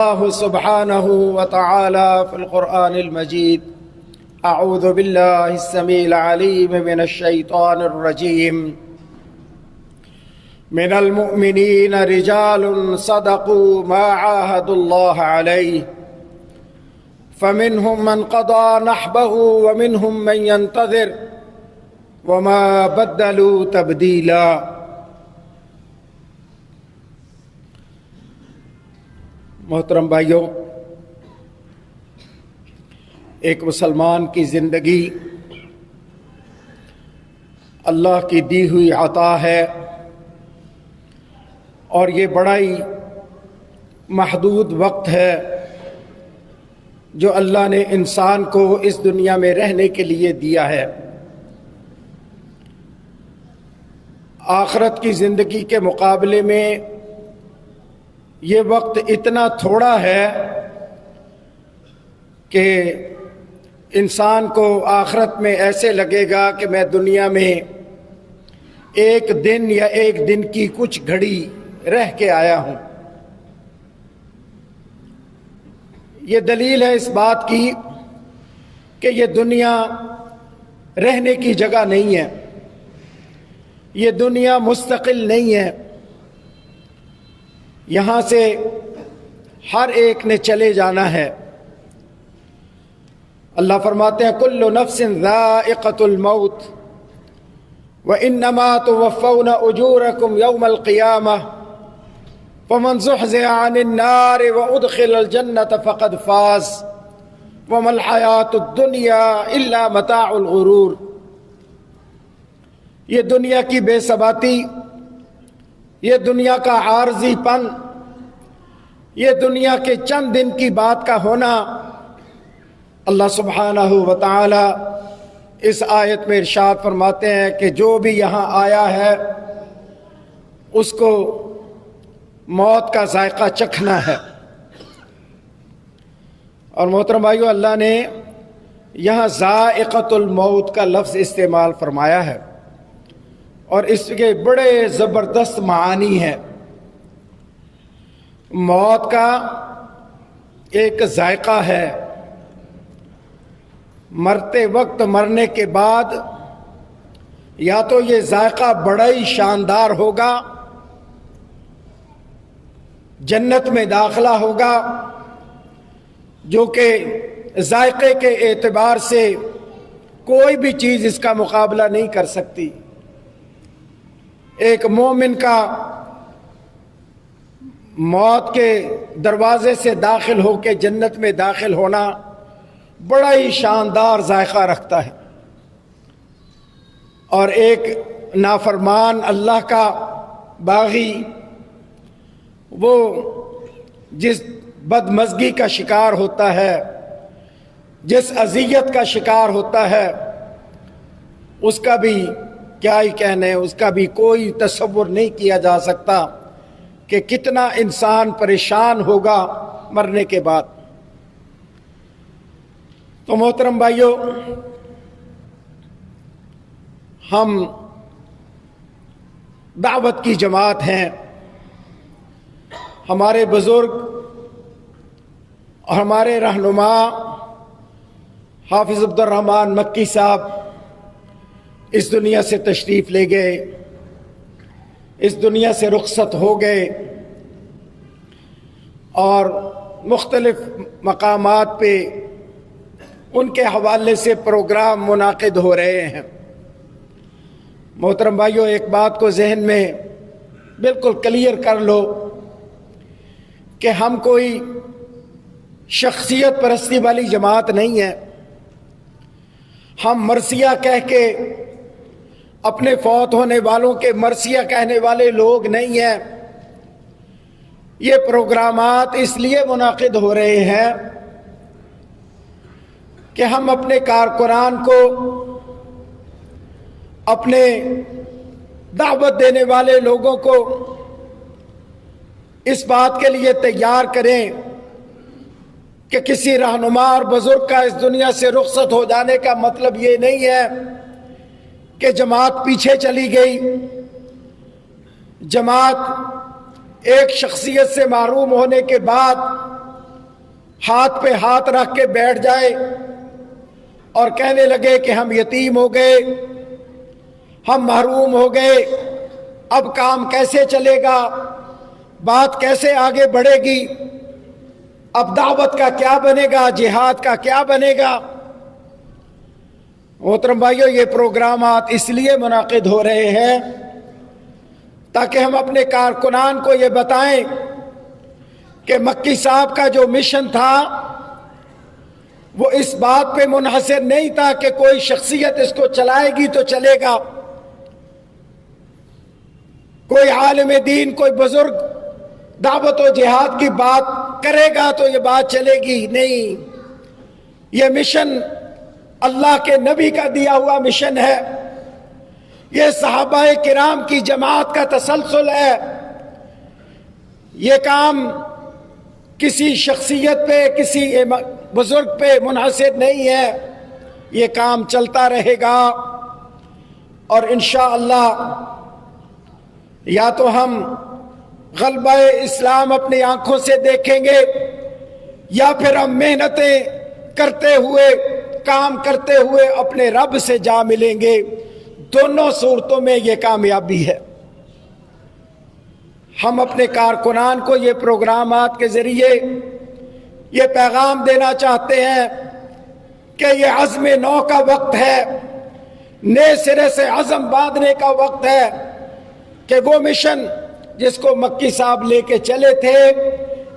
الله سبحانه وتعالى في القرآن المجيد. أعوذ بالله السميع العليم من الشيطان الرجيم. من المؤمنين رجال صدقوا ما عاهدوا الله عليه فمنهم من قضى نحبه ومنهم من ينتظر وما بدلوا تبديلا. محترم بھائیوں، ایک مسلمان کی زندگی اللہ کی دی ہوئی عطا ہے، اور یہ بڑا ہی محدود وقت ہے جو اللہ نے انسان کو اس دنیا میں رہنے کے لیے دیا ہے۔ آخرت کی زندگی کے مقابلے میں یہ وقت اتنا تھوڑا ہے کہ انسان کو آخرت میں ایسے لگے گا کہ میں دنیا میں ایک دن یا ایک دن کی کچھ گھڑی رہ کے آیا ہوں۔ یہ دلیل ہے اس بات کی کہ یہ دنیا رہنے کی جگہ نہیں ہے، یہ دنیا مستقل نہیں ہے، یہاں سے ہر ایک نے چلے جانا ہے۔ اللہ فرماتے ہیں کل نفس ذائقۃ الموت وانما توفون اجورکم یوم القیامہ فمن زحزح عن النار وادخل الجنۃ فقد فاز وما الحیاۃ الدنیا الا متاع الغرور۔ یہ دنیا کی بے ثباتی، یہ دنیا کا عارضی پن، یہ دنیا کے چند دن کی بات کا ہونا، اللہ سبحانہ و تعالی اس آیت میں ارشاد فرماتے ہیں کہ جو بھی یہاں آیا ہے اس کو موت کا ذائقہ چکھنا ہے۔ اور محترم بھائیو، اللہ نے یہاں ذائقۃ الموت کا لفظ استعمال فرمایا ہے، اور اس کے بڑے زبردست معانی ہیں۔ موت کا ایک ذائقہ ہے، مرتے وقت مرنے کے بعد یا تو یہ ذائقہ بڑا ہی شاندار ہوگا، جنت میں داخلہ ہوگا جو کہ ذائقے کے اعتبار سے کوئی بھی چیز اس کا مقابلہ نہیں کر سکتی۔ ایک مومن کا موت کے دروازے سے داخل ہو کے جنت میں داخل ہونا بڑا ہی شاندار ذائقہ رکھتا ہے، اور ایک نافرمان اللہ کا باغی وہ جس بدمزگی کا شکار ہوتا ہے، جس اذیت کا شکار ہوتا ہے، اس کا بھی کیا ہی کہنے، اس کا بھی کوئی تصور نہیں کیا جا سکتا کہ کتنا انسان پریشان ہوگا مرنے کے بعد۔ تو محترم بھائیو، ہم دعوت کی جماعت ہیں، ہمارے بزرگ اور ہمارے رہنما حافظ عبد الرحمن مکی صاحب اس دنیا سے تشریف لے گئے، اس دنیا سے رخصت ہو گئے، اور مختلف مقامات پہ ان کے حوالے سے پروگرام منعقد ہو رہے ہیں۔ محترم بھائیو، ایک بات کو ذہن میں بالکل کلیئر کر لو کہ ہم کوئی شخصیت پرستی والی جماعت نہیں ہے، ہم مرثیہ کہہ کے اپنے فوت ہونے والوں کے مرثیہ کہنے والے لوگ نہیں ہیں۔ یہ پروگرامات اس لیے منعقد ہو رہے ہیں کہ ہم اپنے کارکنان کو، اپنے دعوت دینے والے لوگوں کو اس بات کے لیے تیار کریں کہ کسی رہنما اور بزرگ کا اس دنیا سے رخصت ہو جانے کا مطلب یہ نہیں ہے کہ جماعت پیچھے چلی گئی، جماعت ایک شخصیت سے محروم ہونے کے بعد ہاتھ پہ ہاتھ رکھ کے بیٹھ جائے اور کہنے لگے کہ ہم یتیم ہو گئے، ہم محروم ہو گئے، اب کام کیسے چلے گا، بات کیسے آگے بڑھے گی، اب دعوت کا کیا بنے گا، جہاد کا کیا بنے گا۔ محترم بھائیو، یہ پروگرامات اس لیے منعقد ہو رہے ہیں تاکہ ہم اپنے کارکنان کو یہ بتائیں کہ مکی صاحب کا جو مشن تھا وہ اس بات پہ منحصر نہیں تھا کہ کوئی شخصیت اس کو چلائے گی تو چلے گا، کوئی عالم دین، کوئی بزرگ دعوت و جہاد کی بات کرے گا تو یہ بات چلے گی، نہیں، یہ مشن اللہ کے نبی کا دیا ہوا مشن ہے، یہ صحابہ کرام کی جماعت کا تسلسل ہے، یہ کام کسی شخصیت پہ، کسی بزرگ پہ منحصر نہیں ہے، یہ کام چلتا رہے گا، اور انشاءاللہ یا تو ہم غلبہ اسلام اپنی آنکھوں سے دیکھیں گے یا پھر ہم محنتیں کرتے ہوئے، کام کرتے ہوئے اپنے رب سے جا ملیں گے۔ دونوں صورتوں میں یہ کامیابی ہے۔ ہم اپنے کارکنان کو یہ پروگرامات کے ذریعے یہ پیغام دینا چاہتے ہیں کہ یہ عزم نو کا وقت ہے، نئے سرے سے عزم باندھنے کا وقت ہے کہ وہ مشن جس کو مکی صاحب لے کے چلے تھے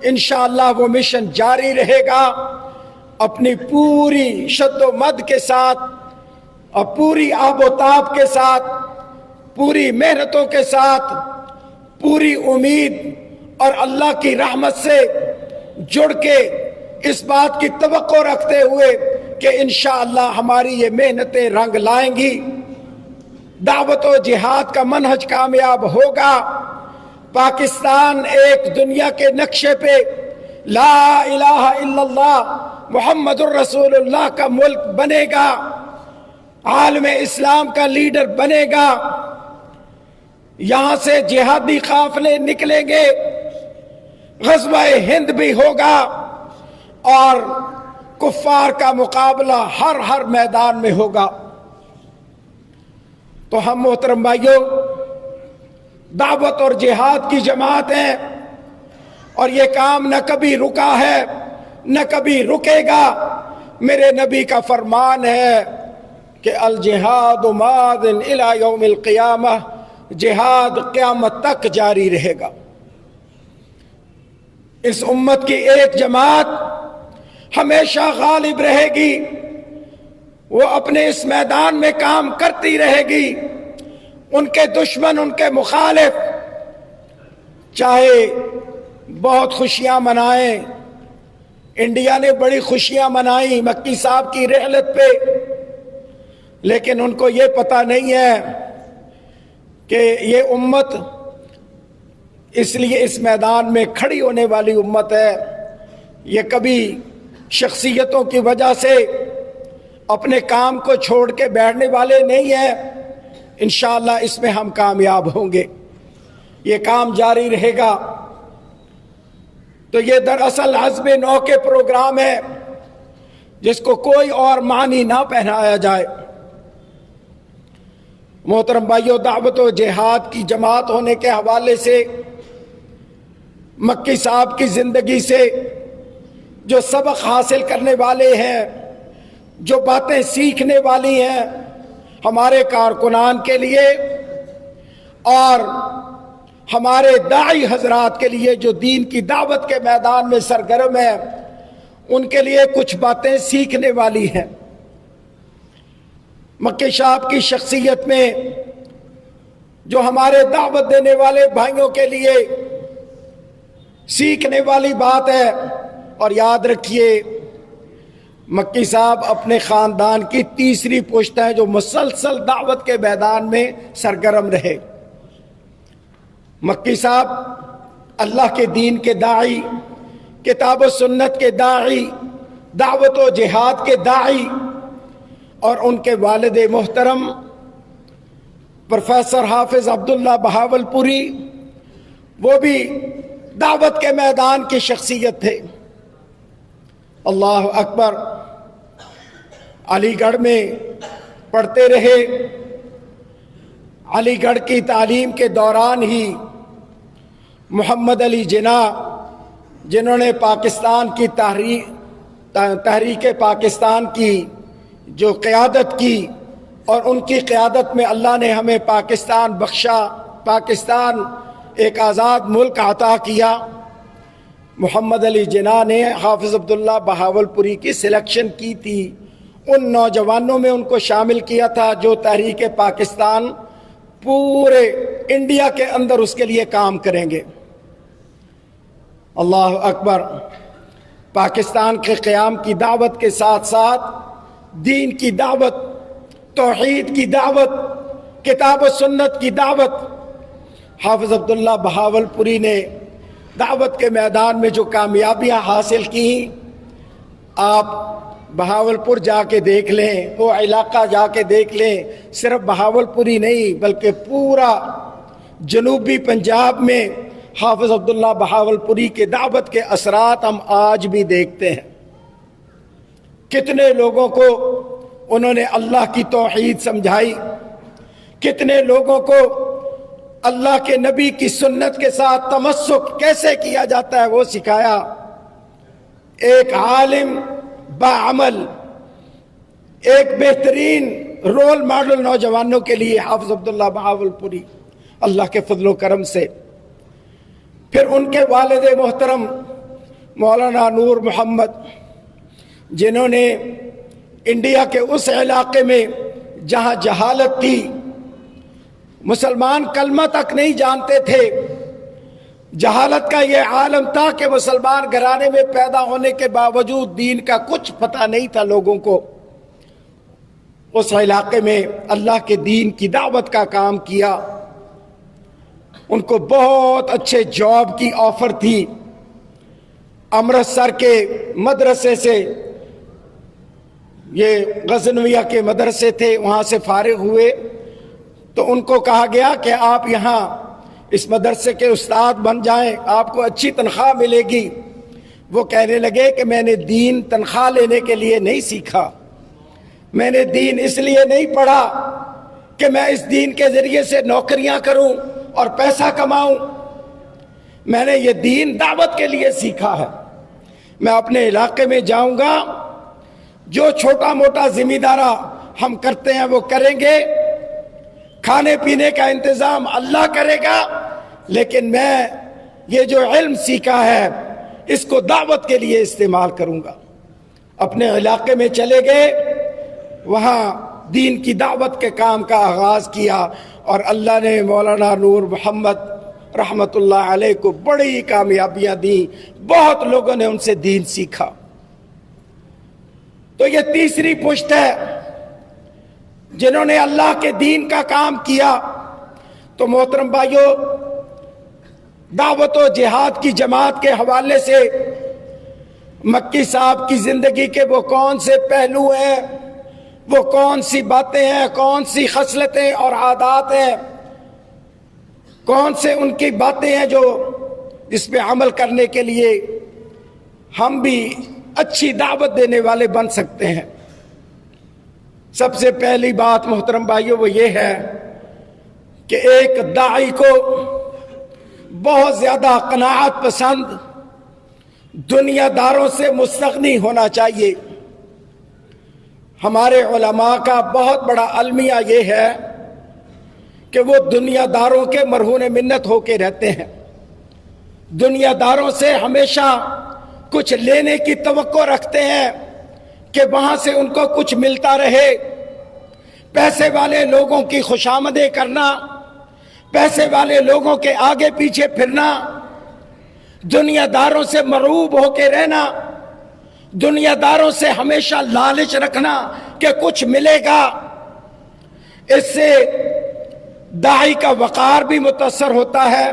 انشاءاللہ وہ مشن جاری رہے گا، اپنی پوری شد و مد کے ساتھ اور پوری آب و تاب کے ساتھ، پوری محنتوں کے ساتھ، پوری امید اور اللہ کی رحمت سے جڑ کے اس بات کی توقع رکھتے ہوئے کہ انشاءاللہ ہماری یہ محنتیں رنگ لائیں گی، دعوت و جہاد کا منہج کامیاب ہوگا، پاکستان ایک دنیا کے نقشے پہ لا الہ الا اللہ محمد الرسول اللہ کا ملک بنے گا، عالم اسلام کا لیڈر بنے گا، یہاں سے جہادی قافلے نکلیں گے، غزوہ ہند بھی ہوگا اور کفار کا مقابلہ ہر میدان میں ہوگا۔ تو ہم محترم بھائیوں دعوت اور جہاد کی جماعت ہیں اور یہ کام نہ کبھی رکا ہے نہ کبھی رکے گا۔ میرے نبی کا فرمان ہے کہ الجہاد ماض الی یوم القیامہ، جہاد قیامت تک جاری رہے گا۔ اس امت کی ایک جماعت ہمیشہ غالب رہے گی، وہ اپنے اس میدان میں کام کرتی رہے گی، ان کے دشمن، ان کے مخالف چاہے بہت خوشیاں منائیں، انڈیا نے بڑی خوشیاں منائیں مکی صاحب کی رحلت پہ، لیکن ان کو یہ پتہ نہیں ہے کہ یہ امت اس لیے اس میدان میں کھڑی ہونے والی امت ہے، یہ کبھی شخصیتوں کی وجہ سے اپنے کام کو چھوڑ کے بیٹھنے والے نہیں ہیں، انشاءاللہ اس میں ہم کامیاب ہوں گے، یہ کام جاری رہے گا۔ تو یہ دراصل عزم نو کے پروگرام ہے جس کو کوئی اور معنی نہ پہنایا جائے۔ محترم بھائیو، دعوت و جہاد کی جماعت ہونے کے حوالے سے مکی صاحب کی زندگی سے جو سبق حاصل کرنے والے ہیں، جو باتیں سیکھنے والی ہیں ہمارے کارکنان کے لیے اور ہمارے داعی حضرات کے لیے جو دین کی دعوت کے میدان میں سرگرم ہیں، ان کے لیے کچھ باتیں سیکھنے والی ہیں۔ مکی صاحب کی شخصیت میں جو ہمارے دعوت دینے والے بھائیوں کے لیے سیکھنے والی بات ہے، اور یاد رکھیے مکی صاحب اپنے خاندان کی تیسری پشت ہے جو مسلسل دعوت کے میدان میں سرگرم رہے۔ مکی صاحب اللہ کے دین کے داعی، کتاب و سنت کے داعی، دعوت و جہاد کے داعی، اور ان کے والد محترم پروفیسر حافظ عبداللہ بہاولپوری وہ بھی دعوت کے میدان کی شخصیت تھے۔ اللہ اکبر، علی گڑھ میں پڑھتے رہے۔ علی گڑھ کی تعلیم کے دوران ہی محمد علی جناح، جنہوں نے پاکستان کی تحریک پاکستان کی جو قیادت کی، اور ان کی قیادت میں اللہ نے ہمیں پاکستان بخشا، پاکستان ایک آزاد ملک عطا کیا۔ محمد علی جناح نے حافظ عبداللہ بہاولپوری کی سلیکشن کی تھی، ان نوجوانوں میں ان کو شامل کیا تھا جو تحریک پاکستان پورے انڈیا کے اندر اس کے لیے کام کریں گے۔ اللہ اکبر، پاکستان کے قیام کی دعوت کے ساتھ ساتھ دین کی دعوت، توحید کی دعوت، کتاب و سنت کی دعوت، حافظ عبداللہ بہاولپوری نے دعوت کے میدان میں جو کامیابیاں حاصل کی، آپ بہاولپور جا کے دیکھ لیں، وہ علاقہ جا کے دیکھ لیں، صرف بہاولپوری نہیں بلکہ پورا جنوبی پنجاب میں حافظ عبداللہ بہاولپوری کے دعوت کے اثرات ہم آج بھی دیکھتے ہیں۔ کتنے لوگوں کو انہوں نے اللہ کی توحید سمجھائی، کتنے لوگوں کو اللہ کے نبی کی سنت کے ساتھ تمسک کیسے کیا جاتا ہے وہ سکھایا۔ ایک عالم باعمل، ایک بہترین رول ماڈل نوجوانوں کے لیے حافظ عبداللہ بہاولپوری، اللہ کے فضل و کرم سے۔ پھر ان کے والد محترم مولانا نور محمد، جنہوں نے انڈیا کے اس علاقے میں جہاں جہالت تھی، مسلمان کلمہ تک نہیں جانتے تھے، جہالت کا یہ عالم تھا کہ مسلمان گھرانے میں پیدا ہونے کے باوجود دین کا کچھ پتہ نہیں تھا لوگوں کو، اس علاقے میں اللہ کے دین کی دعوت کا کام کیا۔ ان کو بہت اچھے جاب کی آفر تھی، امرتسر کے مدرسے سے، یہ غزنویہ کے مدرسے تھے، وہاں سے فارغ ہوئے تو ان کو کہا گیا کہ آپ یہاں اس مدرسے کے استاد بن جائیں، آپ کو اچھی تنخواہ ملے گی۔ وہ کہنے لگے کہ میں نے دین تنخواہ لینے کے لیے نہیں سیکھا، میں نے دین اس لیے نہیں پڑھا کہ میں اس دین کے ذریعے سے نوکریاں کروں اور پیسہ کماؤں، میں نے یہ دین دعوت کے لیے سیکھا ہے۔ میں اپنے علاقے میں جاؤں گا، جو چھوٹا موٹا ذمہ دارہ ہم کرتے ہیں وہ کریں گے، کھانے پینے کا انتظام اللہ کرے گا، لیکن میں یہ جو علم سیکھا ہے اس کو دعوت کے لیے استعمال کروں گا۔ اپنے علاقے میں چلے گئے، وہاں دین کی دعوت کے کام کا آغاز کیا، اور اللہ نے مولانا نور محمد رحمت اللہ علیہ کو بڑی کامیابیاں دیں، بہت لوگوں نے ان سے دین سیکھا۔ تو یہ تیسری پشت ہے جنہوں نے اللہ کے دین کا کام کیا۔ تو محترم بھائیو، دعوت و جہاد کی جماعت کے حوالے سے مکی صاحب کی زندگی کے وہ کون سے پہلو ہیں، وہ کون سی باتیں ہیں، کون سی خصلتیں اور عادات ہیں، کون سے ان کی باتیں ہیں جو اس پہ عمل کرنے کے لیے ہم بھی اچھی دعوت دینے والے بن سکتے ہیں۔ سب سے پہلی بات محترم بھائیو وہ یہ ہے کہ ایک داعی کو بہت زیادہ قناعت پسند، دنیا داروں سے مستغنی ہونا چاہیے۔ ہمارے علماء کا بہت بڑا المیہ یہ ہے کہ وہ دنیا داروں کے مرہون منت ہو کے رہتے ہیں، دنیا داروں سے ہمیشہ کچھ لینے کی توقع رکھتے ہیں کہ وہاں سے ان کو کچھ ملتا رہے، پیسے والے لوگوں کی خوشامدیں کرنا، پیسے والے لوگوں کے آگے پیچھے پھرنا، دنیا داروں سے مرعوب ہو کے رہنا، دنیا داروں سے ہمیشہ لالچ رکھنا کہ کچھ ملے گا۔ اس سے داعی کا وقار بھی متاثر ہوتا ہے،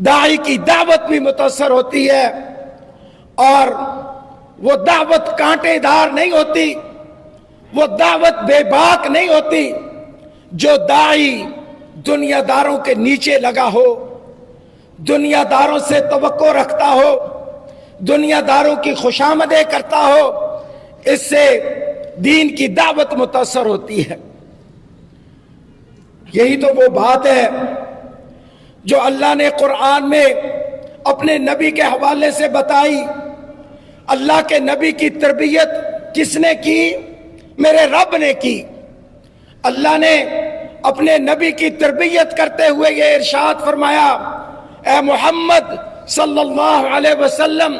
داعی کی دعوت بھی متاثر ہوتی ہے، اور وہ دعوت کانٹے دار نہیں ہوتی، وہ دعوت بے باک نہیں ہوتی۔ جو داعی دنیا داروں کے نیچے لگا ہو، دنیا داروں سے توقع رکھتا ہو، دنیا داروں کی خوشامدیں کرتا ہو، اس سے دین کی دعوت متاثر ہوتی ہے۔ یہی تو وہ بات ہے جو اللہ نے قرآن میں اپنے نبی کے حوالے سے بتائی۔ اللہ کے نبی کی تربیت کس نے کی؟ میرے رب نے کی۔ اللہ نے اپنے نبی کی تربیت کرتے ہوئے یہ ارشاد فرمایا، اے محمد صلی اللہ علیہ وسلم،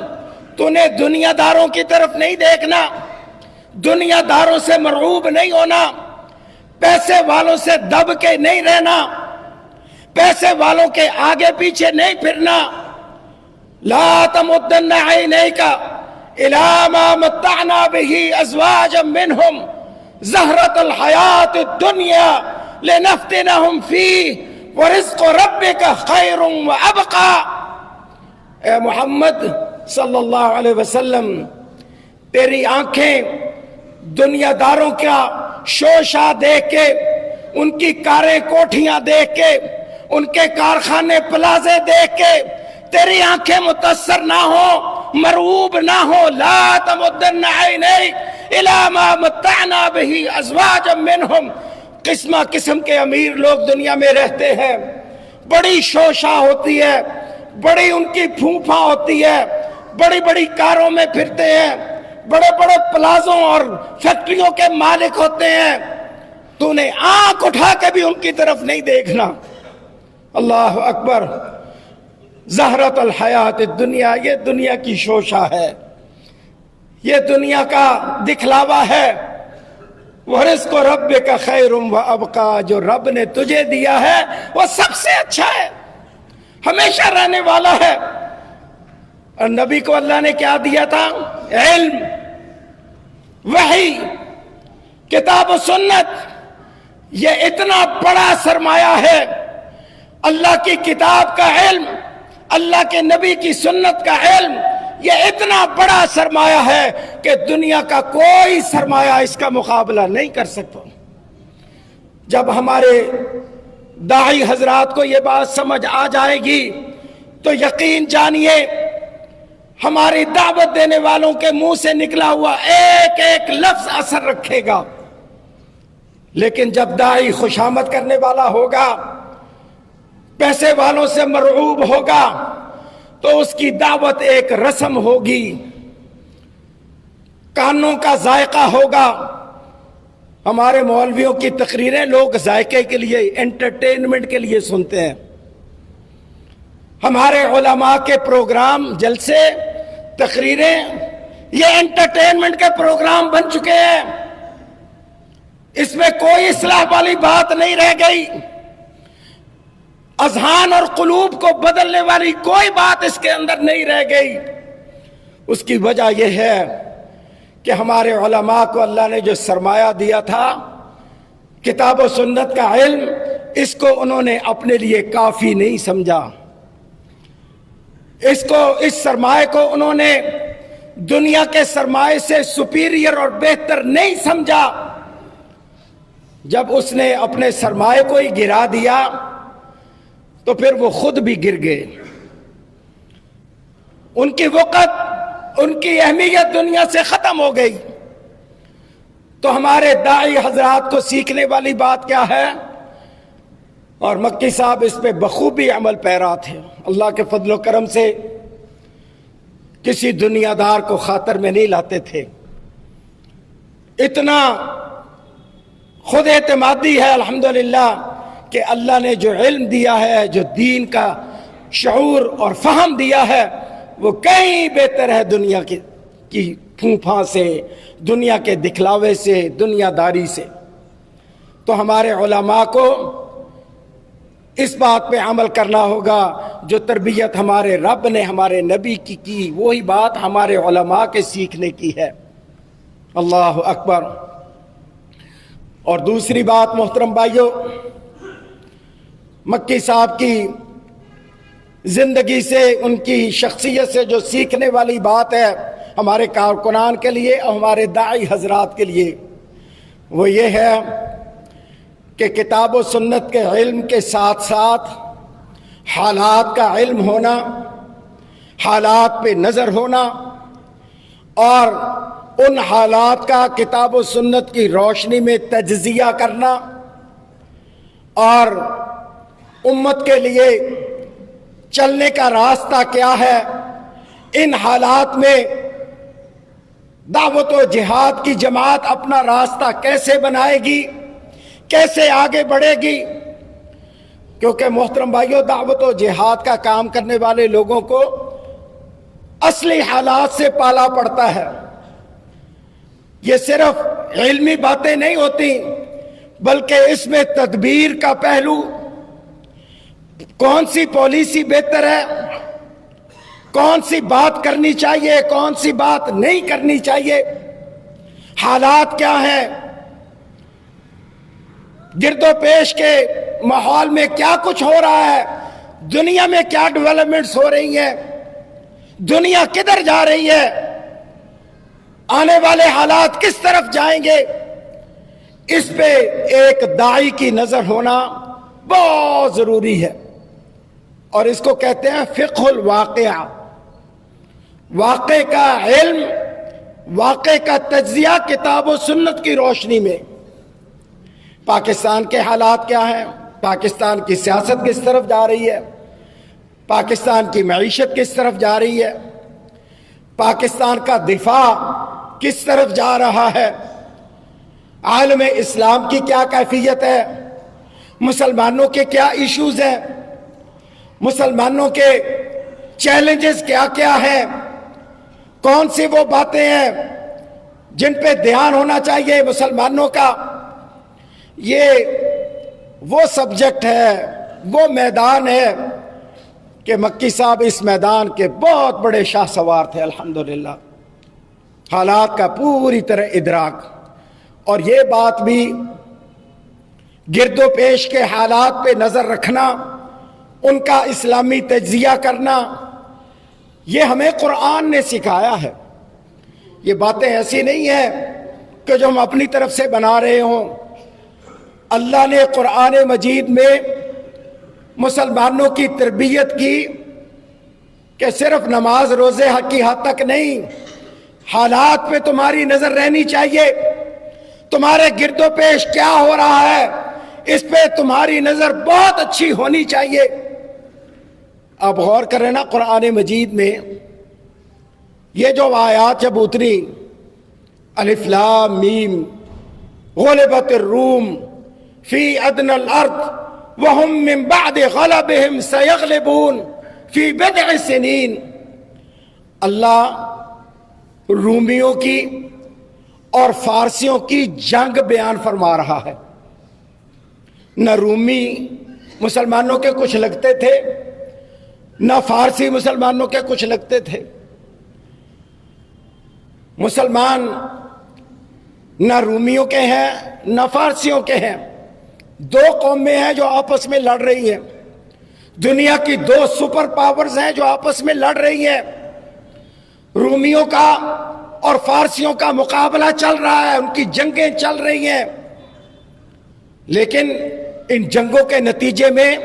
تو نے دنیا داروں کی طرف نہیں دیکھنا، دنیا داروں سے مرعوب نہیں ہونا، پیسے والوں سے دب کے نہیں رہنا، پیسے والوں کے آگے پیچھے نہیں پھرنا۔ لا تمدن عینیک الی ما متعنا به ازواجا منہم زہرۃ الحیات الدنیا لنفتنہم فیہ ورزق ربک خیر وابقی۔ اے محمد صلی اللہ علیہ وسلم، تیری آنکھیں دنیا داروں کا شوشہ دیکھ کے، ان کی کاریں کوٹھیاں دیکھ کے، ان کے کارخانے پلازے دیکھ کے تیری آنکھیں متاثر نہ ہو، مرعوب نہ ہو۔ لا تمدن عینیک الی ما متعنا به ازواجا منہم۔ قسمہ قسم کے امیر لوگ دنیا میں رہتے ہیں، بڑی شوشہ ہوتی ہے، بڑی ان کی پھوپھا ہوتی ہے، بڑی بڑی کاروں میں پھرتے ہیں، بڑے بڑے پلازوں اور فیکٹریوں کے مالک ہوتے ہیں، تو نے آنکھ اٹھا کے بھی ان کی طرف نہیں دیکھنا۔ اللہ اکبر۔ زہرۃ الحیات الدنیا، یہ دنیا کی شوشہ ہے، یہ دنیا کا دکھلاوا ہے۔ وَرِزْقُ رَبِّكَ خَيْرٌ وَأَبْقَىٰ، جو رب نے تجھے دیا ہے وہ سب سے اچھا ہے، ہمیشہ رہنے والا ہے۔ اور نبی کو اللہ نے کیا دیا تھا؟ علم، وحی، کتاب و سنت۔ یہ اتنا بڑا سرمایہ ہے، اللہ کی کتاب کا علم، اللہ کے نبی کی سنت کا علم، یہ اتنا بڑا سرمایہ ہے کہ دنیا کا کوئی سرمایہ اس کا مقابلہ نہیں کر سکتا۔ جب ہمارے داعی حضرات کو یہ بات سمجھ آ جائے گی تو یقین جانیے ہماری دعوت دینے والوں کے منہ سے نکلا ہوا ایک ایک لفظ اثر رکھے گا۔ لیکن جب داعی خوشامد کرنے والا ہوگا، پیسے والوں سے مرعوب ہوگا، تو اس کی دعوت ایک رسم ہوگی، کانوں کا ذائقہ ہوگا۔ ہمارے مولویوں کی تقریریں لوگ ذائقے کے لیے، انٹرٹینمنٹ کے لیے سنتے ہیں۔ ہمارے علماء کے پروگرام، جلسے، تقریریں، یہ انٹرٹینمنٹ کے پروگرام بن چکے ہیں۔ اس میں کوئی اصلاح والی بات نہیں رہ گئی، اذہان اور قلوب کو بدلنے والی کوئی بات اس کے اندر نہیں رہ گئی۔ اس کی وجہ یہ ہے کہ ہمارے علماء کو اللہ نے جو سرمایہ دیا تھا، کتاب و سنت کا علم، اس کو انہوں نے اپنے لیے کافی نہیں سمجھا۔ اس سرمایہ کو انہوں نے دنیا کے سرمایہ سے سپیریئر اور بہتر نہیں سمجھا۔ جب اس نے اپنے سرمایہ کو ہی گرا دیا تو پھر وہ خود بھی گر گئے۔ ان کی وقت، ان کی اہمیت دنیا سے ختم ہو گئی۔ تو ہمارے داعی حضرات کو سیکھنے والی بات کیا ہے؟ اور مکی صاحب اس پہ بخوبی عمل پیرا تھے، اللہ کے فضل و کرم سے کسی دنیا دار کو خاطر میں نہیں لاتے تھے۔ اتنا خود اعتمادی ہے الحمدللہ کہ اللہ نے جو علم دیا ہے، جو دین کا شعور اور فہم دیا ہے، وہ کہیں بہتر ہے دنیا کی پھوپھا سے، دنیا کے دکھلاوے سے، دنیا داری سے۔ تو ہمارے علماء کو اس بات پہ عمل کرنا ہوگا، جو تربیت ہمارے رب نے ہمارے نبی کی وہی بات ہمارے علماء کے سیکھنے کی ہے۔ اللہ اکبر۔ اور دوسری بات محترم بھائیوں، مکی صاحب کی زندگی سے، ان کی شخصیت سے جو سیکھنے والی بات ہے ہمارے کارکنان کے لیے اور ہمارے داعی حضرات کے لیے، وہ یہ ہے کہ کتاب و سنت کے علم کے ساتھ ساتھ حالات کا علم ہونا، حالات پہ نظر ہونا اور ان حالات کا کتاب و سنت کی روشنی میں تجزیہ کرنا اور امت کے لیے چلنے کا راستہ کیا ہے، ان حالات میں دعوت و جہاد کی جماعت اپنا راستہ کیسے بنائے گی، کیسے آگے بڑھے گی۔ کیونکہ محترم بھائیوں، دعوت و جہاد کا کام کرنے والے لوگوں کو اصلی حالات سے پالا پڑتا ہے۔ یہ صرف علمی باتیں نہیں ہوتی بلکہ اس میں تدبیر کا پہلو، کون سی پالیسی بہتر ہے، کون سی بات کرنی چاہیے، کون سی بات نہیں کرنی چاہیے، حالات کیا ہیں، گرد و پیش کے ماحول میں کیا کچھ ہو رہا ہے، دنیا میں کیا ڈیولپمنٹس ہو رہی ہیں، دنیا کدھر جا رہی ہے، آنے والے حالات کس طرف جائیں گے، اس پہ ایک داعی کی نظر ہونا بہت ضروری ہے۔ اور اس کو کہتے ہیں فقہ الواقعہ، واقع کا علم، واقع کا تجزیہ کتاب و سنت کی روشنی میں۔ پاکستان کے حالات کیا ہیں، پاکستان کی سیاست کس طرف جا رہی ہے، پاکستان کی معیشت کس طرف جا رہی ہے، پاکستان کا دفاع کس طرف جا رہا ہے، عالم اسلام کی کیا کیفیت ہے، مسلمانوں کے کیا ایشوز ہیں، مسلمانوں کے چیلنجز کیا کیا ہیں، کون سی وہ باتیں ہیں جن پہ دھیان ہونا چاہیے مسلمانوں کا۔ یہ وہ سبجیکٹ ہے، وہ میدان ہے کہ مکی صاحب اس میدان کے بہت بڑے شاہ سوار تھے الحمدللہ، حالات کا پوری طرح ادراک۔ اور یہ بات بھی گرد و پیش کے حالات پہ نظر رکھنا، ان کا اسلامی تجزیہ کرنا، یہ ہمیں قرآن نے سکھایا ہے۔ یہ باتیں ایسی نہیں ہیں کہ جو ہم اپنی طرف سے بنا رہے ہوں۔ اللہ نے قرآن مجید میں مسلمانوں کی تربیت کی کہ صرف نماز روزے کی حد تک نہیں، حالات پہ تمہاری نظر رہنی چاہیے، تمہارے گرد و پیش کیا ہو رہا ہے اس پہ تمہاری نظر بہت اچھی ہونی چاہیے۔ آپ غور کریں نا، قرآن مجید میں یہ جو آیات جب اتری، الف لام میم غلبت الروم فی ادنی الارض وهم من بعد غلبهم سیغلبون فی بضع سنین، اللہ رومیوں کی اور فارسیوں کی جنگ بیان فرما رہا ہے۔ نہ رومی مسلمانوں کے کچھ لگتے تھے، نہ فارسی مسلمانوں کے کچھ لگتے تھے۔ مسلمان نہ رومیوں کے ہیں نہ فارسیوں کے ہیں، دو قومیں ہیں جو آپس میں لڑ رہی ہیں، دنیا کی دو سپر پاورز ہیں جو آپس میں لڑ رہی ہیں۔ رومیوں کا اور فارسیوں کا مقابلہ چل رہا ہے، ان کی جنگیں چل رہی ہیں، لیکن ان جنگوں کے نتیجے میں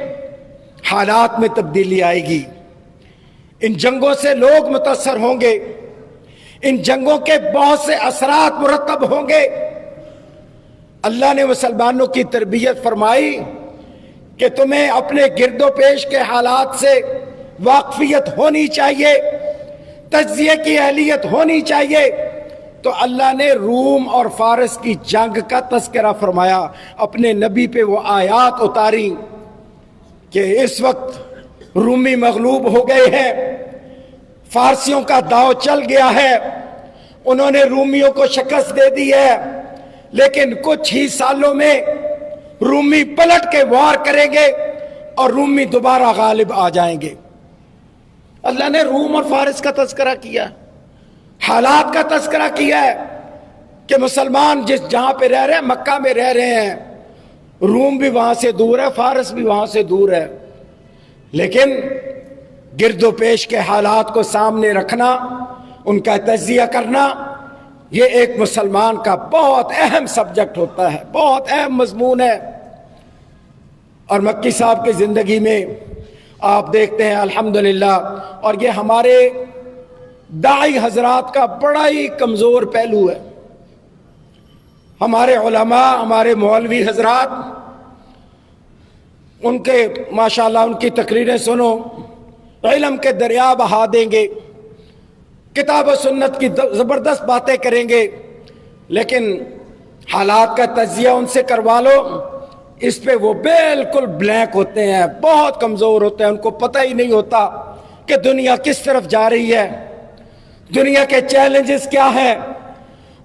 حالات میں تبدیلی آئے گی، ان جنگوں سے لوگ متاثر ہوں گے، ان جنگوں کے بہت سے اثرات مرتب ہوں گے۔ اللہ نے مسلمانوں کی تربیت فرمائی کہ تمہیں اپنے گرد و پیش کے حالات سے واقفیت ہونی چاہیے، تجزیے کی اہلیت ہونی چاہیے۔ تو اللہ نے روم اور فارس کی جنگ کا تذکرہ فرمایا، اپنے نبی پہ وہ آیات اتاری کہ اس وقت رومی مغلوب ہو گئے ہیں، فارسیوں کا داؤ چل گیا ہے، انہوں نے رومیوں کو شکست دے دی ہے، لیکن کچھ ہی سالوں میں رومی پلٹ کے وار کریں گے اور رومی دوبارہ غالب آ جائیں گے۔ اللہ نے روم اور فارس کا تذکرہ کیا، حالات کا تذکرہ کیا ہے کہ مسلمان جہاں پہ رہ رہے ہیں، مکہ میں رہ رہے ہیں، روم بھی وہاں سے دور ہے، فارس بھی وہاں سے دور ہے، لیکن گرد و پیش کے حالات کو سامنے رکھنا، ان کا تجزیہ کرنا، یہ ایک مسلمان کا بہت اہم سبجیکٹ ہوتا ہے، بہت اہم مضمون ہے۔ اور مکی صاحب کی زندگی میں آپ دیکھتے ہیں الحمدللہ، اور یہ ہمارے داعی حضرات کا بڑا ہی کمزور پہلو ہے. ہمارے علماء، ہمارے مولوی حضرات، ان کے ماشاءاللہ ان کی تقریریں سنو، علم کے دریا بہا دیں گے، کتاب و سنت کی زبردست باتیں کریں گے، لیکن حالات کا تجزیہ ان سے کروا لو، اس پہ وہ بالکل بلینک ہوتے ہیں، بہت کمزور ہوتے ہیں. ان کو پتہ ہی نہیں ہوتا کہ دنیا کس طرف جا رہی ہے، دنیا کے چیلنجز کیا ہیں،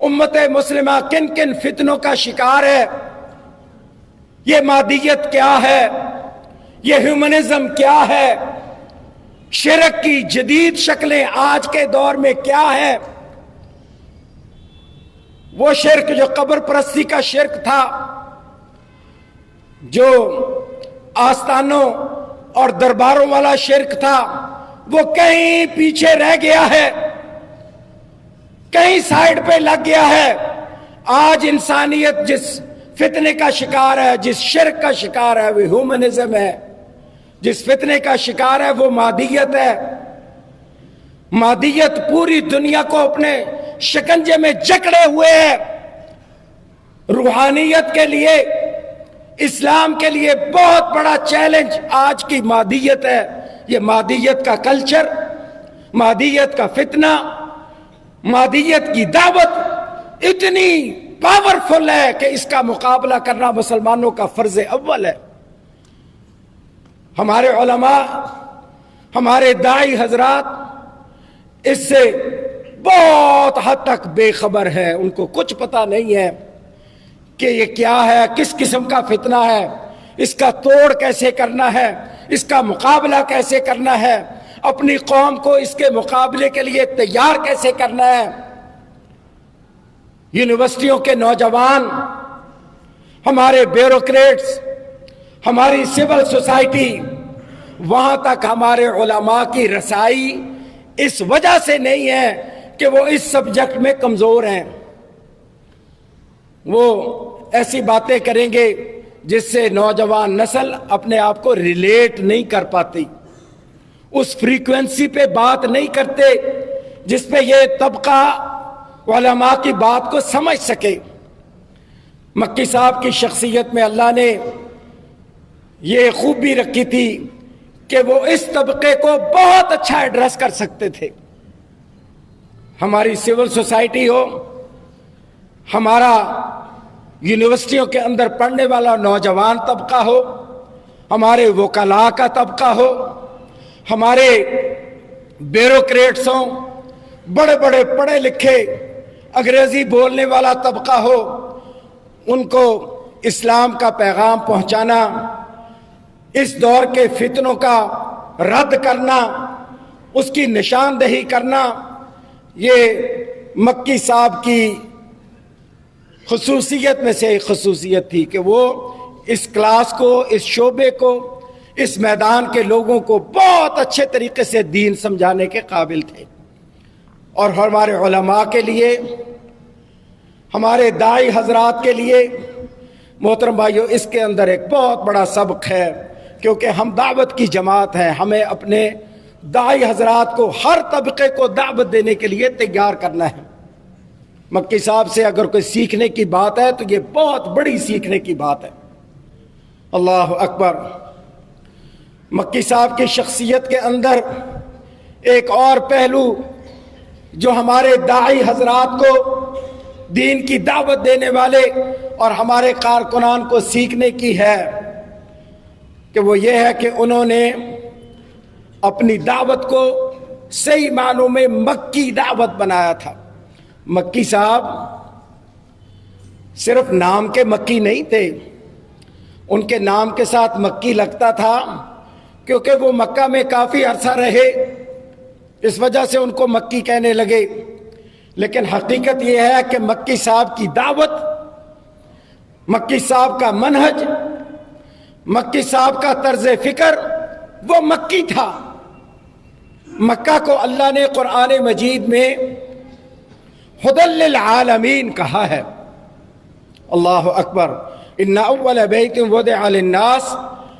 امت مسلمہ کن کن فتنوں کا شکار ہے، یہ مادیت کیا ہے، یہ ہیومنزم کیا ہے، شرک کی جدید شکلیں آج کے دور میں کیا ہے. وہ شرک جو قبر پرستی کا شرک تھا، جو آستانوں اور درباروں والا شرک تھا، وہ کہیں پیچھے رہ گیا ہے، کہیں سائیڈ پہ لگ گیا ہے. آج انسانیت جس فتنے کا شکار ہے، جس شرک کا شکار ہے، وہ ہیومنزم ہے. جس فتنے کا شکار ہے وہ مادیت ہے. مادیت پوری دنیا کو اپنے شکنجے میں جکڑے ہوئے ہے. روحانیت کے لیے، اسلام کے لیے بہت بڑا چیلنج آج کی مادیت ہے. یہ مادیت کا کلچر، مادیت کا فتنہ، مادیت کی دعوت اتنی پاورفل ہے کہ اس کا مقابلہ کرنا مسلمانوں کا فرض اول ہے. ہمارے علماء، ہمارے داعی حضرات اس سے بہت حد تک بے خبر ہے. ان کو کچھ پتہ نہیں ہے کہ یہ کیا ہے، کس قسم کا فتنہ ہے، اس کا توڑ کیسے کرنا ہے، اس کا مقابلہ کیسے کرنا ہے، اپنی قوم کو اس کے مقابلے کے لیے تیار کیسے کرنا ہے. یونیورسٹیوں کے نوجوان، ہمارے بیوروکریٹس، ہماری سول سوسائٹی، وہاں تک ہمارے علماء کی رسائی اس وجہ سے نہیں ہے کہ وہ اس سبجیکٹ میں کمزور ہیں. وہ ایسی باتیں کریں گے جس سے نوجوان نسل اپنے آپ کو ریلیٹ نہیں کر پاتی، اس فریکوینسی پہ بات نہیں کرتے جس پہ یہ طبقہ علماء کی بات کو سمجھ سکے. مکی صاحب کی شخصیت میں اللہ نے یہ خوبی رکھی تھی کہ وہ اس طبقے کو بہت اچھا ایڈریس کر سکتے تھے. ہماری سول سوسائٹی ہو، ہمارا یونیورسٹیوں کے اندر پڑھنے والا نوجوان طبقہ ہو، ہمارے وکلاء کا طبقہ ہو، ہمارے بیوروکریٹس ہوں، بڑے بڑے پڑھے لکھے انگریزی بولنے والا طبقہ ہو، ان کو اسلام کا پیغام پہنچانا، اس دور کے فتنوں کا رد کرنا، اس کی نشاندہی کرنا، یہ مکی صاحب کی خصوصیت میں سے ایک خصوصیت تھی کہ وہ اس کلاس کو، اس شعبے کو، اس میدان کے لوگوں کو بہت اچھے طریقے سے دین سمجھانے کے قابل تھے. اور ہمارے علماء کے لیے، ہمارے داعی حضرات کے لیے محترم بھائیو، اس کے اندر ایک بہت بڑا سبق ہے، کیونکہ ہم دعوت کی جماعت ہیں. ہمیں اپنے داعی حضرات کو، ہر طبقے کو دعوت دینے کے لیے تیار کرنا ہے. مکی صاحب سے اگر کوئی سیکھنے کی بات ہے تو یہ بہت بڑی سیکھنے کی بات ہے. اللہ اکبر. مکی صاحب کی شخصیت کے اندر ایک اور پہلو جو ہمارے داعی حضرات کو، دین کی دعوت دینے والے اور ہمارے کارکنان کو سیکھنے کی ہے کہ وہ یہ ہے کہ انہوں نے اپنی دعوت کو صحیح معنوں میں مکی دعوت بنایا تھا. مکی صاحب صرف نام کے مکی نہیں تھے، ان کے نام کے ساتھ مکی لگتا تھا کیونکہ وہ مکہ میں کافی عرصہ رہے، اس وجہ سے ان کو مکی کہنے لگے. لیکن حقیقت یہ ہے کہ مکی صاحب کی دعوت، مکی صاحب کا منہج، مکی صاحب کا طرز فکر وہ مکی تھا. مکہ کو اللہ نے قرآن مجید میں ہدی للعالمین کہا ہے. اللہ اکبر. ان اول بیت وضع للناس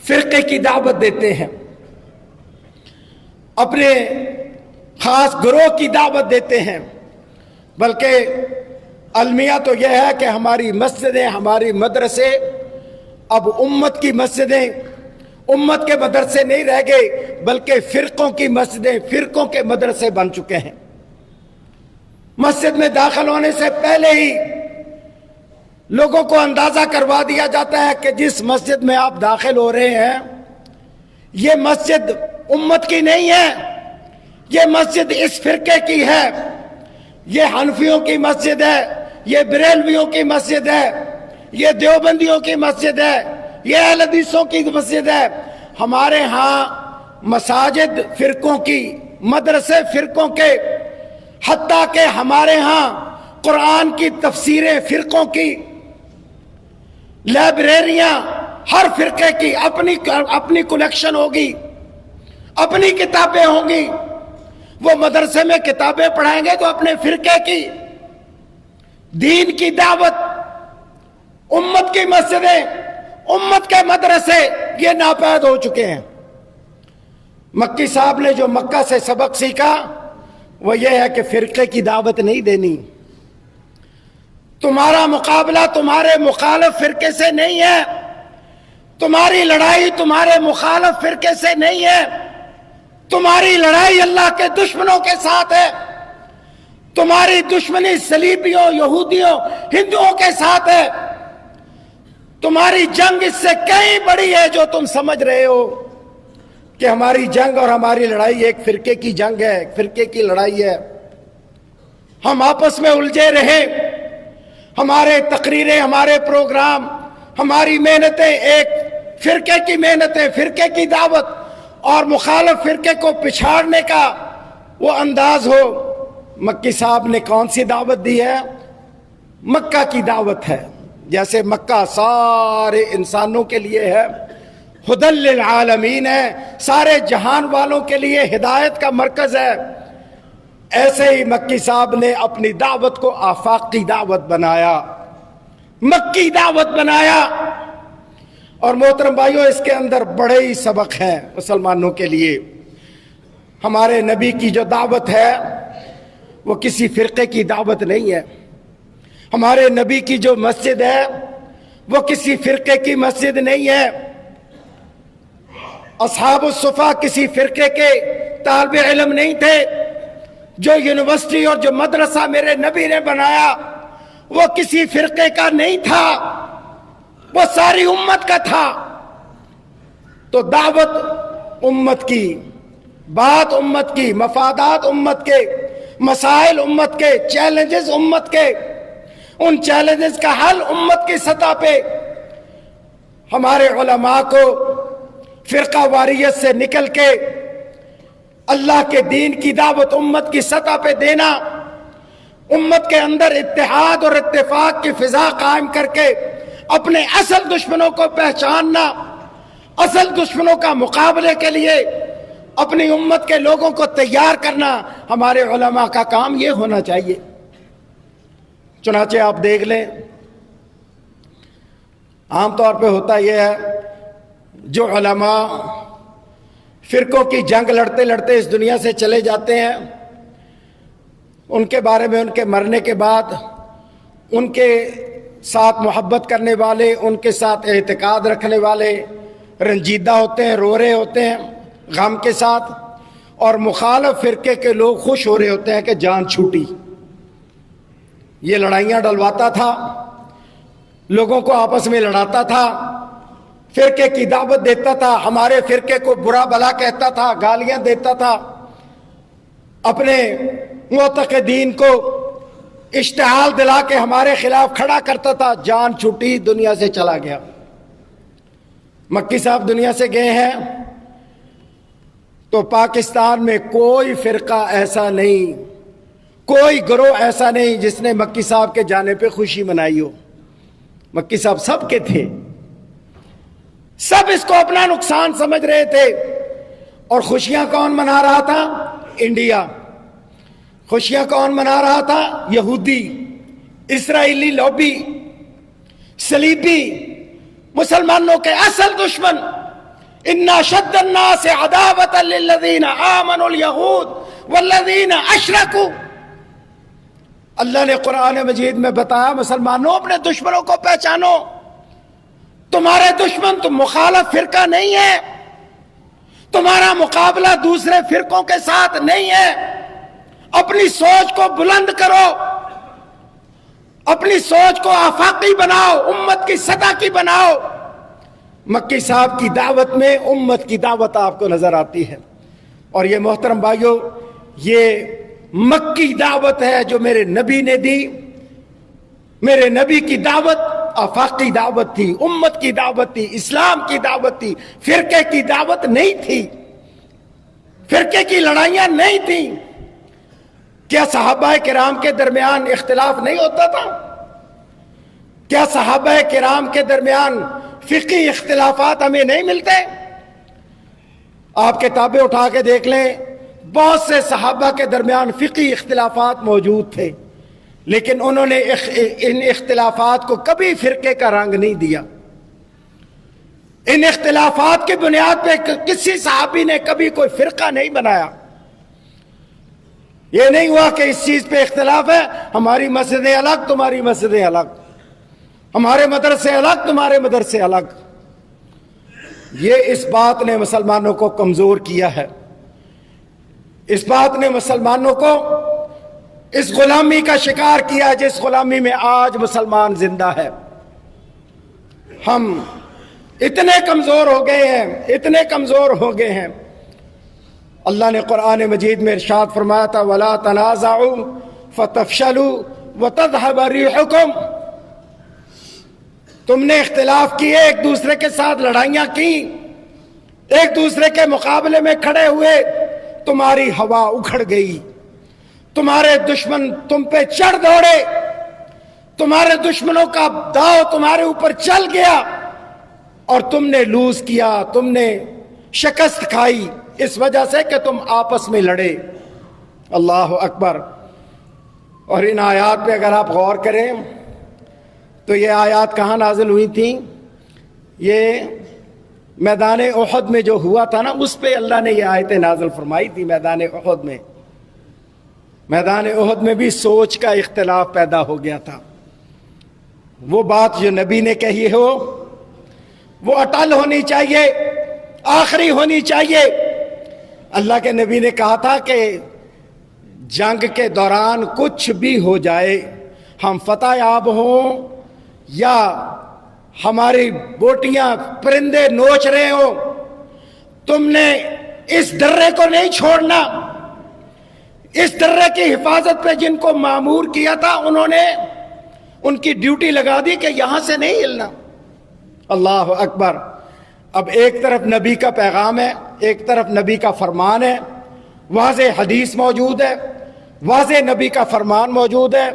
فرقے کی دعوت دیتے ہیں، اپنے خاص گروہ کی دعوت دیتے ہیں، بلکہ المیہ تو یہ ہے کہ ہماری مسجدیں، ہماری مدرسے اب امت کی مسجدیں، امت کے مدرسے نہیں رہ گئے، بلکہ فرقوں کی مسجدیں، فرقوں کے مدرسے بن چکے ہیں۔ مسجد میں داخل ہونے سے پہلے ہی لوگوں کو اندازہ کروا دیا جاتا ہے کہ جس مسجد میں آپ داخل ہو رہے ہیں یہ مسجد امت کی نہیں ہے، یہ مسجد اس فرقے کی ہے، یہ حنفیوں کی مسجد ہے، یہ بریلویوں کی مسجد ہے، یہ دیوبندیوں کی مسجد ہے، یہ اہل حدیثوں کی مسجد ہے۔ ہمارے ہاں مساجد فرقوں کی، مدرسے فرقوں کے، حتیٰ کہ ہمارے ہاں قرآن کی تفسیریں فرقوں کی، لائبریریاں ہر فرقے کی اپنی کلیکشن ہوگی، اپنی کتابیں ہوں گی۔ وہ مدرسے میں کتابیں پڑھائیں گے تو اپنے فرقے کی، دین کی دعوت، امت کی مسجدیں، امت کے مدرسے یہ ناپید ہو چکے ہیں۔ مکی صاحب نے جو مکہ سے سبق سیکھا وہ یہ ہے کہ فرقے کی دعوت نہیں دینی، تمہارا مقابلہ تمہارے مخالف فرقے سے نہیں ہے، تمہاری لڑائی تمہارے مخالف فرقے سے نہیں ہے، تمہاری لڑائی اللہ کے دشمنوں کے ساتھ ہے، تمہاری دشمنی صلیبیوں، یہودیوں، ہندوؤں کے ساتھ ہے، تمہاری جنگ اس سے کہیں بڑی ہے جو تم سمجھ رہے ہو کہ ہماری جنگ اور ہماری لڑائی ایک فرقے کی جنگ ہے، ایک فرقے کی لڑائی ہے۔ ہم آپس میں الجھے رہے، ہمارے تقریریں، ہمارے پروگرام، ہماری محنتیں ایک فرقے کی محنتیں، فرقے کی دعوت اور مخالف فرقے کو پچھاڑنے کا وہ انداز ہو۔ مکی صاحب نے کون سی دعوت دی ہے؟ مکہ کی دعوت ہے، جیسے مکہ سارے انسانوں کے لیے ہے، ہدی للعالمین ہے، سارے جہان والوں کے لیے ہدایت کا مرکز ہے، ایسے ہی مکی صاحب نے اپنی دعوت کو آفاقی دعوت بنایا، مکی دعوت بنایا۔ اور محترم بھائیوں، اس کے اندر بڑے ہی سبق ہیں مسلمانوں کے لیے۔ ہمارے نبی کی جو دعوت ہے وہ کسی فرقے کی دعوت نہیں ہے، ہمارے نبی کی جو مسجد ہے وہ کسی فرقے کی مسجد نہیں ہے۔ اصحاب الصفا کسی فرقے کے طالب علم نہیں تھے، جو یونیورسٹی اور جو مدرسہ میرے نبی نے بنایا وہ کسی فرقے کا نہیں تھا، وہ ساری امت کا تھا۔ تو دعوت امت کی، بات امت کی، مفادات امت کے، مسائل امت کے، چیلنجز امت کے، ان چیلنجز کا حل امت کی سطح پہ ہمارے علماء کو فرقہ واریت سے نکل کے اللہ کے دین کی دعوت امت کی سطح پہ دینا، امت کے اندر اتحاد اور اتفاق کی فضا قائم کر کے اپنے اصل دشمنوں کو پہچاننا، اصل دشمنوں کا مقابلے کے لیے اپنی امت کے لوگوں کو تیار کرنا، ہمارے علماء کا کام یہ ہونا چاہیے۔ چنانچہ آپ دیکھ لیں، عام طور پہ ہوتا یہ ہے، جو علماء فرقوں کی جنگ لڑتے لڑتے اس دنیا سے چلے جاتے ہیں، ان کے بارے میں ان کے مرنے کے بعد ان کے ساتھ محبت کرنے والے، ان کے ساتھ اعتقاد رکھنے والے رنجیدہ ہوتے ہیں، رو رہے ہوتے ہیں غم کے ساتھ، اور مخالف فرقے کے لوگ خوش ہو رہے ہوتے ہیں کہ جان چھوٹی۔ یہ لڑائیاں ڈلواتا تھا، لوگوں کو آپس میں لڑاتا تھا، فرقے کی دعوت دیتا تھا، ہمارے فرقے کو برا بھلا کہتا تھا، گالیاں دیتا تھا، اپنے معتقدین کو اشتعال دلا کے ہمارے خلاف کھڑا کرتا تھا، جان چھوٹی، دنیا سے چلا گیا۔ مکی صاحب دنیا سے گئے ہیں تو پاکستان میں کوئی فرقہ ایسا نہیں، کوئی گروہ ایسا نہیں جس نے مکی صاحب کے جانے پہ خوشی منائی ہو۔ مکی صاحب سب کے تھے، سب اس کو اپنا نقصان سمجھ رہے تھے۔ اور خوشیاں کون منا رہا تھا؟ انڈیا۔ خوشیاں کون منا رہا تھا؟ یہودی، اسرائیلی لوبی، صلیبی، مسلمانوں کے اصل دشمن ان اشد الناس عداوۃ للذین آمنوا الیہود والذین اشرکوا. اللہ نے قرآن مجید میں بتایا مسلمانوں اپنے دشمنوں کو پہچانو. تمہارے دشمن تم مخالف فرقہ نہیں ہے، تمہارا مقابلہ دوسرے فرقوں کے ساتھ نہیں ہے. اپنی سوچ کو بلند کرو، اپنی سوچ کو آفاقی بناؤ، امت کی سطح کی بناؤ. مکی صاحب کی دعوت میں امت کی دعوت آپ کو نظر آتی ہے. اور یہ محترم بھائیوں، یہ مکی دعوت ہے جو میرے نبی نے دی. میرے نبی کی دعوت آفاقی دعوت تھی، امت کی دعوت تھی، اسلام کی دعوت تھی، فرقے کی دعوت نہیں تھی، فرقے کی لڑائیاں نہیں تھیں. کیا صحابہ کرام کے درمیان اختلاف نہیں ہوتا تھا؟ کیا صحابہ کرام کے درمیان فقہی اختلافات ہمیں نہیں ملتے؟ آپ کتابیں اٹھا کے دیکھ لیں، بہت سے صحابہ کے درمیان فقہی اختلافات موجود تھے، لیکن انہوں نے ان اختلافات کو کبھی فرقے کا رنگ نہیں دیا. ان اختلافات کی بنیاد پہ کسی صحابی نے کبھی کوئی فرقہ نہیں بنایا. یہ نہیں ہوا کہ اس چیز پہ اختلاف ہے، ہماری مسجدیں الگ تمہاری مسجدیں الگ، ہمارے مدرسے الگ تمہارے مدرسے الگ. یہ اس بات نے مسلمانوں کو کمزور کیا ہے. اس بات نے مسلمانوں کو اس غلامی کا شکار کیا جس غلامی میں آج مسلمان زندہ ہے. ہم اتنے کمزور ہو گئے ہیں، اتنے کمزور ہو گئے ہیں. اللہ نے قرآن مجید میں ارشاد فرمایا تھا وَلَا تَنَازَعُوا فَتَفْشَلُوا وَتَذْهَبَ رِيحُكُمْ. تم نے اختلاف کیے، ایک دوسرے کے ساتھ لڑائیاں کی، ایک دوسرے کے مقابلے میں کھڑے ہوئے، تمہاری ہوا اکھڑ گئی، تمہارے دشمن تم پہ چڑھ دوڑے، تمہارے دشمنوں کا داؤ تمہارے اوپر چل گیا اور تم نے لوز کیا، تم نے شکست کھائی اس وجہ سے کہ تم آپس میں لڑے. اللہ اکبر. اور ان آیات پہ اگر آپ غور کریں تو یہ آیات کہاں نازل ہوئی تھیں؟ یہ میدان احد میں جو ہوا تھا نا، اس پہ اللہ نے یہ آیتیں نازل فرمائی تھی. میدان احد میں، میدان احد میں بھی سوچ کا اختلاف پیدا ہو گیا تھا. وہ بات جو نبی نے کہی ہو وہ اٹل ہونی چاہیے، آخری ہونی چاہیے. اللہ کے نبی نے کہا تھا کہ جنگ کے دوران کچھ بھی ہو جائے، ہم فتح یاب ہوں یا ہماری بوٹیاں پرندے نوچ رہے ہوں، تم نے اس درے کو نہیں چھوڑنا. اس درے کی حفاظت پہ جن کو مامور کیا تھا انہوں نے ان کی ڈیوٹی لگا دی کہ یہاں سے نہیں ہلنا. اللہ اکبر. اب ایک طرف نبی کا پیغام ہے، ایک طرف نبی کا فرمان ہے، واضح حدیث موجود ہے، واضح نبی کا فرمان موجود ہے،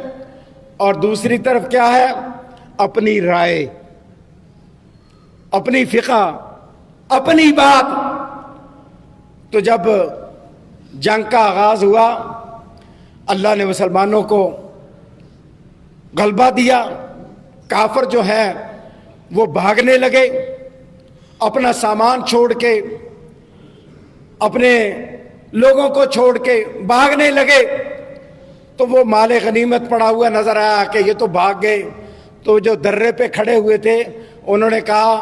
اور دوسری طرف کیا ہے؟ اپنی رائے، اپنی فقہ، اپنی بات. تو جب جنگ کا آغاز ہوا، اللہ نے مسلمانوں کو غلبہ دیا. کافر جو ہے وہ بھاگنے لگے، اپنا سامان چھوڑ کے، اپنے لوگوں کو چھوڑ کے بھاگنے لگے. تو وہ مال غنیمت پڑا ہوا نظر آیا کہ یہ تو بھاگ گئے. تو جو درے پہ کھڑے ہوئے تھے انہوں نے کہا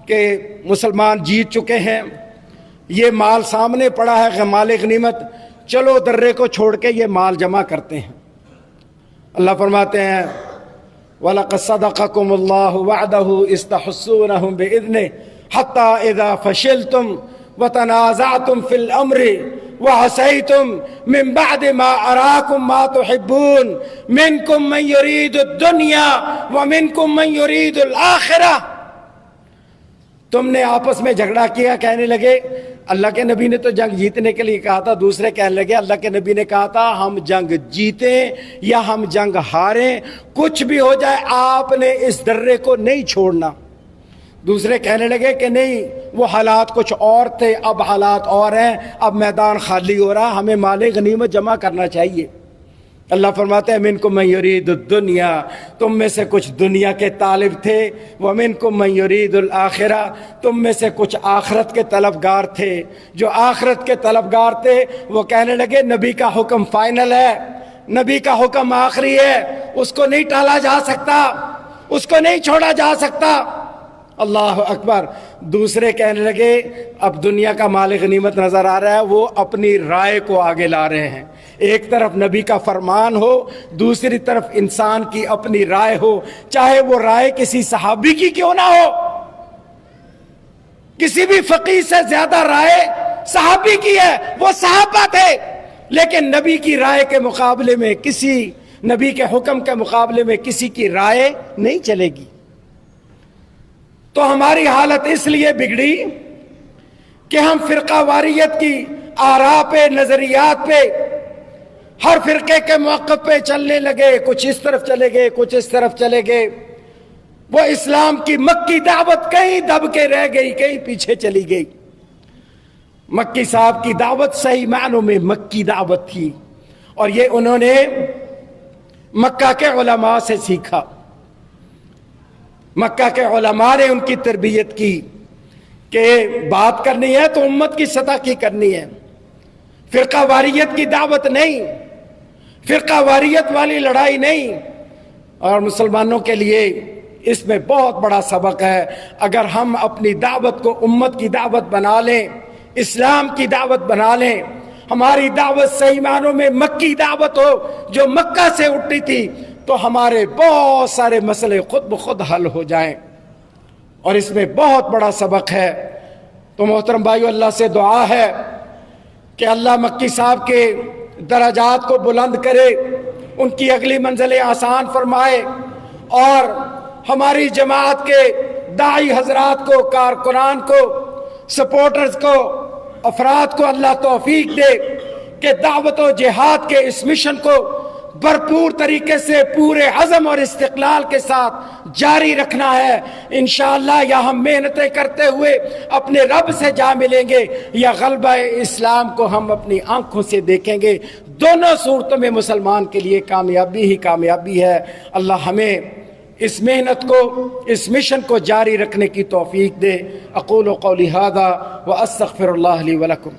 کہ مسلمان جیت چکے ہیں، یہ مال سامنے پڑا ہے مال غنیمت، چلو درے کو چھوڑ کے یہ مال جمع کرتے ہیں. اللہ فرماتے ہیں وَلَقَدْ صَدَقَكُمُ اللَّهُ وَعْدَهُ إِذْ تَحُسُّونَهُم بِإِذْنِهِ حَتَّى إِذَا فَشِلْتُمْ وَتَنَازَعْتُمْ فِي الْأَمْرِ وَعَصَيْتُمْ مِنْ بَعْدِ مَا أَرَاكُمْ مَا تُحِبُّونَ مِنْكُمْ مَنْ يُرِيدُ الدُّنْيَا وَمِنْكُمْ مَنْ يُرِيدُ الْآخِرَةَ. تم نے آپس میں جھگڑا کیا، کہنے لگے اللہ کے نبی نے تو جنگ جیتنے کے لیے کہا تھا، دوسرے کہنے لگے اللہ کے نبی نے کہا تھا ہم جنگ جیتیں یا ہم جنگ ہاریں، کچھ بھی ہو جائے آپ نے اس درے کو نہیں چھوڑنا. دوسرے کہنے لگے کہ نہیں، وہ حالات کچھ اور تھے، اب حالات اور ہیں، اب میدان خالی ہو رہا، ہمیں مال غنیمت جمع کرنا چاہیے. اللہ فرماتے ہیں منکم من یرید الدنیا، تم میں سے کچھ دنیا کے طالب تھے، ومنکم من یرید الآخرہ، تم میں سے کچھ آخرت کے طلبگار تھے۔ جو آخرت کے طلبگار تھے وہ کہنے لگے نبی کا حکم فائنل ہے، نبی کا حکم آخری ہے، اس کو نہیں ٹالا جا سکتا، اس کو نہیں چھوڑا جا سکتا۔ اللہ اکبر۔ دوسرے کہنے لگے اب دنیا کا مال غنیمت نظر آ رہا ہے، وہ اپنی رائے کو آگے لا رہے ہیں۔ ایک طرف نبی کا فرمان ہو، دوسری طرف انسان کی اپنی رائے ہو، چاہے وہ رائے کسی صحابی کی کیوں نہ ہو۔ کسی بھی فقیہ سے زیادہ رائے صحابی کی ہے، وہ صحابہ تھے، لیکن نبی کی رائے کے مقابلے میں کسی، نبی کے حکم کے مقابلے میں کسی کی رائے نہیں چلے گی۔ تو ہماری حالت اس لیے بگڑی کہ ہم فرقہ واریت کی آراء پہ، نظریات پہ، ہر فرقے کے موقف پہ چلنے لگے، کچھ اس طرف چلے گئے، کچھ اس طرف چلے گئے۔ وہ اسلام کی مکی دعوت کہیں دب کے رہ گئی، کہیں پیچھے چلی گئی۔ مکی صاحب کی دعوت صحیح معنوں میں مکی دعوت تھی، اور یہ انہوں نے مکہ کے علماء سے سیکھا۔ مکہ کے علماء نے ان کی تربیت کی کہ بات کرنی ہے تو امت کی سطح کی کرنی ہے، فرقہ واریت کی دعوت نہیں، فرقہ واریت والی لڑائی نہیں۔ اور مسلمانوں کے لیے اس میں بہت بڑا سبق ہے۔ اگر ہم اپنی دعوت کو امت کی دعوت بنا لیں، اسلام کی دعوت بنا لیں، ہماری دعوت صحیح معنوں میں مکی دعوت ہو جو مکہ سے اٹھی تھی، تو ہمارے بہت سارے مسئلے خود بخود حل ہو جائیں، اور اس میں بہت بڑا سبق ہے۔ تو محترم بھائیو، اللہ سے دعا ہے کہ اللہ مکی صاحب کے درجات کو بلند کرے، ان کی اگلی منزلیں آسان فرمائے، اور ہماری جماعت کے داعی حضرات کو، کارکنان کو، سپورٹرز کو، افراد کو اللہ توفیق دے کہ دعوت و جہاد کے اس مشن کو بھرپور طریقے سے پورے عزم اور استقلال کے ساتھ جاری رکھنا ہے۔ انشاءاللہ یا ہم محنتیں کرتے ہوئے اپنے رب سے جا ملیں گے، یا غلبہ اسلام کو ہم اپنی آنکھوں سے دیکھیں گے۔ دونوں صورتوں میں مسلمان کے لیے کامیابی ہی کامیابی ہے۔ اللہ ہمیں اس محنت کو، اس مشن کو جاری رکھنے کی توفیق دے۔ اقول قولی ھذا واستغفر اللہ لی ولکم۔